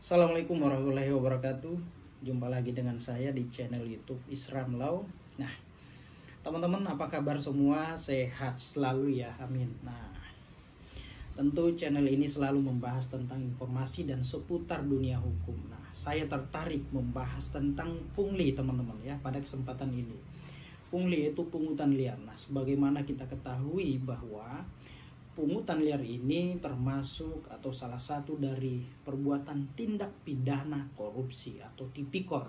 Assalamualaikum warahmatullahi wabarakatuh. Jumpa lagi dengan saya di channel YouTube Isram Law. Nah, teman-teman, apa kabar semua? Sehat selalu ya, amin. Nah, tentu channel ini selalu membahas tentang informasi dan seputar dunia hukum. Nah, saya tertarik membahas tentang pungli, teman-teman ya, pada kesempatan ini. Pungli itu pungutan liar. Nah, sebagaimana kita ketahui bahwa pungutan liar ini termasuk atau salah satu dari perbuatan tindak pidana korupsi atau tipikor.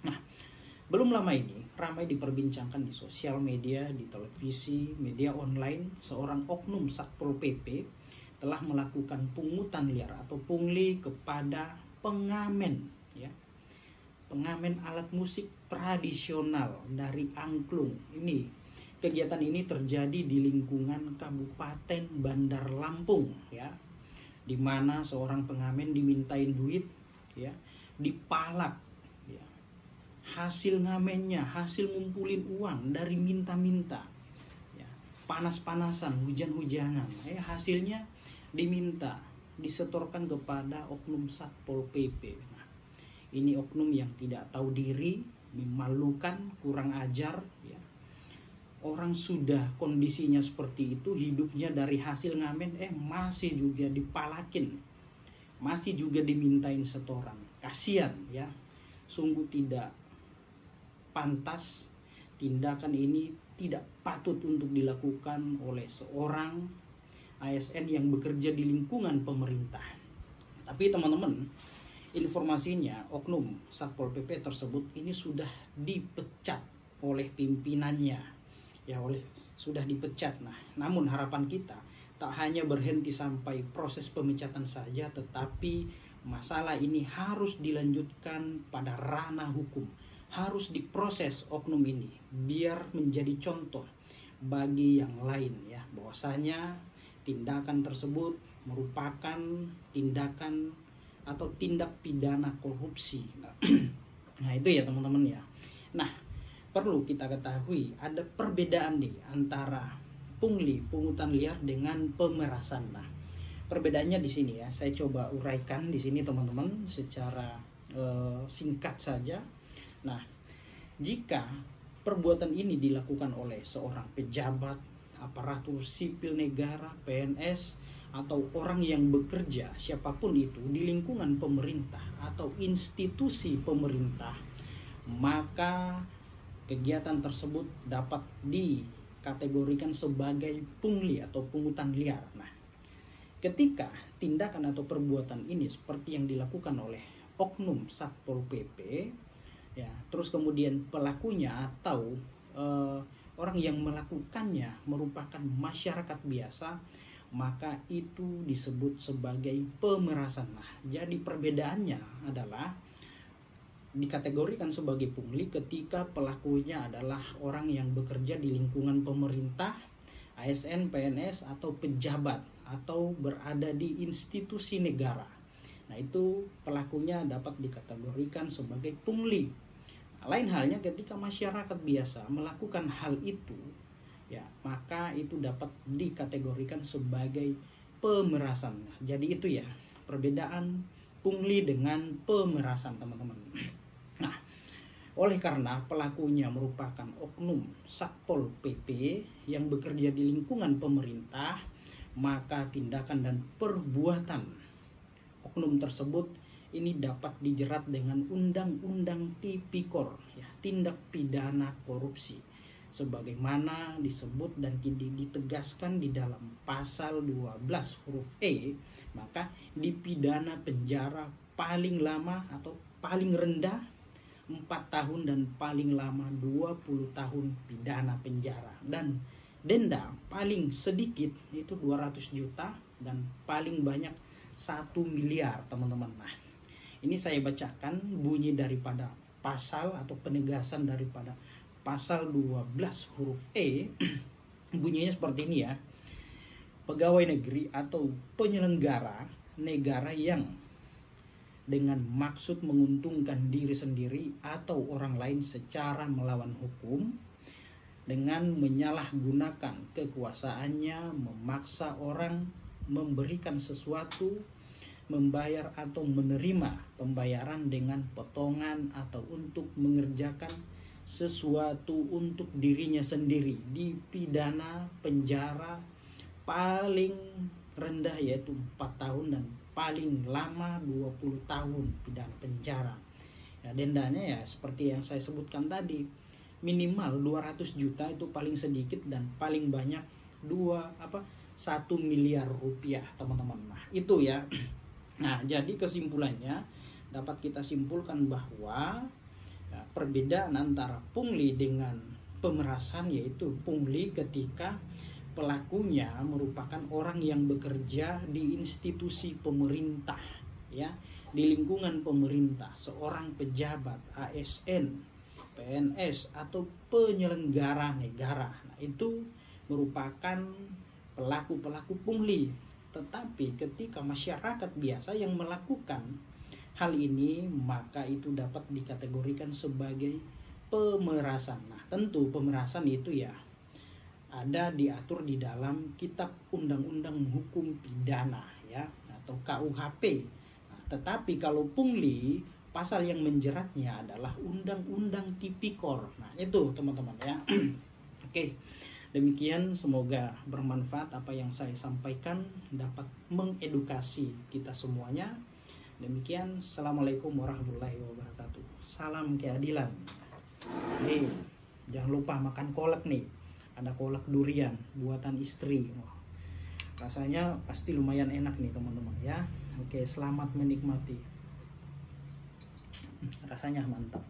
Nah, belum lama ini ramai diperbincangkan di sosial media, di televisi, media online, seorang oknum Satpol PP telah melakukan pungutan liar atau pungli kepada pengamen ya. Pengamen alat musik tradisional dari angklung. Kegiatan ini terjadi di lingkungan Kabupaten Bandar Lampung ya, di mana seorang pengamen dimintain duit ya, dipalak ya. Hasil ngamennya, hasil ngumpulin uang dari minta-minta ya, panas-panasan, hujan-hujanan ya, hasilnya diminta disetorkan kepada oknum Satpol PP. Nah, ini oknum yang tidak tahu diri, memalukan, kurang ajar ya. Orang sudah kondisinya seperti itu, hidupnya dari hasil ngamen, masih juga dipalakin, masih juga dimintain setoran. Kasihan ya, sungguh tidak pantas. Tindakan ini tidak patut untuk dilakukan oleh seorang ASN yang bekerja di lingkungan pemerintah. Tapi teman-teman, informasinya oknum Satpol PP tersebut ini sudah dipecat oleh pimpinannya. Sudah dipecat. Nah, namun harapan kita tak hanya berhenti sampai proses pemecatan saja, tetapi masalah ini harus dilanjutkan pada ranah hukum, harus diproses oknum ini biar menjadi contoh bagi yang lain ya, bahwasanya tindakan tersebut merupakan tindakan atau tindak pidana korupsi. Nah, itu ya teman-teman ya. Nah, perlu kita ketahui ada perbedaan nih antara pungli, pungutan liar dengan pemerasan. Nah, perbedaannya di sini ya, saya coba uraikan di sini teman-teman secara singkat saja. Nah, jika perbuatan ini dilakukan oleh seorang pejabat, aparatur sipil negara, PNS, atau orang yang bekerja siapapun itu di lingkungan pemerintah atau institusi pemerintah, maka kegiatan tersebut dapat dikategorikan sebagai pungli atau pungutan liar. Nah, ketika tindakan atau perbuatan ini seperti yang dilakukan oleh oknum Satpol PP ya, terus kemudian pelakunya atau orang yang melakukannya merupakan masyarakat biasa, maka itu disebut sebagai pemerasan. Nah, jadi perbedaannya adalah dikategorikan sebagai pungli ketika pelakunya adalah orang yang bekerja di lingkungan pemerintah, ASN, PNS, atau pejabat, atau berada di institusi negara. Nah, itu pelakunya dapat dikategorikan sebagai pungli. Nah, lain halnya ketika masyarakat biasa melakukan hal itu ya, maka itu dapat dikategorikan sebagai pemerasan. Nah, jadi itu ya perbedaan pungli dengan pemerasan, teman-teman. Nah, oleh karena pelakunya merupakan oknum Satpol PP yang bekerja di lingkungan pemerintah, maka tindakan dan perbuatan oknum tersebut ini dapat dijerat dengan Undang-Undang Tipikor ya, tindak pidana korupsi, sebagaimana disebut dan ditegaskan di dalam pasal 12 huruf E, maka dipidana penjara paling lama atau paling rendah 4 tahun dan paling lama 20 tahun pidana penjara, dan denda paling sedikit itu 200 juta dan paling banyak 1 miliar, teman-teman. Nah, ini saya bacakan bunyi daripada pasal atau penegasan daripada pasal 12 huruf E. Bunyinya seperti ini ya. Pegawai negeri atau penyelenggara negara yang dengan maksud menguntungkan diri sendiri atau orang lain secara melawan hukum, dengan menyalahgunakan kekuasaannya, memaksa orang memberikan sesuatu, membayar atau menerima pembayaran dengan potongan atau untuk mengerjakan sesuatu untuk dirinya sendiri, dipidana penjara paling rendah yaitu 4 tahun dan paling lama 20 tahun pidana penjara. Ya, dendanya ya seperti yang saya sebutkan tadi, minimal 200 juta itu paling sedikit dan paling banyak 1 miliar rupiah, teman-teman. Nah, itu ya. Nah, jadi kesimpulannya dapat kita simpulkan bahwa ya, perbedaan antara pungli dengan pemerasan yaitu pungli ketika pelakunya merupakan orang yang bekerja di institusi pemerintah, ya, di lingkungan pemerintah, seorang pejabat, ASN, PNS atau penyelenggara negara. Nah, itu merupakan pelaku-pelaku pungli. Tetapi ketika masyarakat biasa yang melakukan hal ini, maka itu dapat dikategorikan sebagai pemerasan. Nah, tentu pemerasan itu ya ada diatur di dalam Kitab Undang-Undang Hukum Pidana ya atau KUHP. Nah, tetapi kalau pungli, pasal yang menjeratnya adalah Undang-Undang Tipikor. Nah, itu teman-teman ya. Oke. Demikian, semoga bermanfaat apa yang saya sampaikan, dapat mengedukasi kita semuanya. Demikian, Assalamualaikum warahmatullahi wabarakatuh. Salam keadilan. Nih, jangan lupa makan kolak nih. Ada kolak durian buatan istri. Wah, rasanya pasti lumayan enak nih teman-teman ya. Oke, selamat menikmati. Rasanya mantap.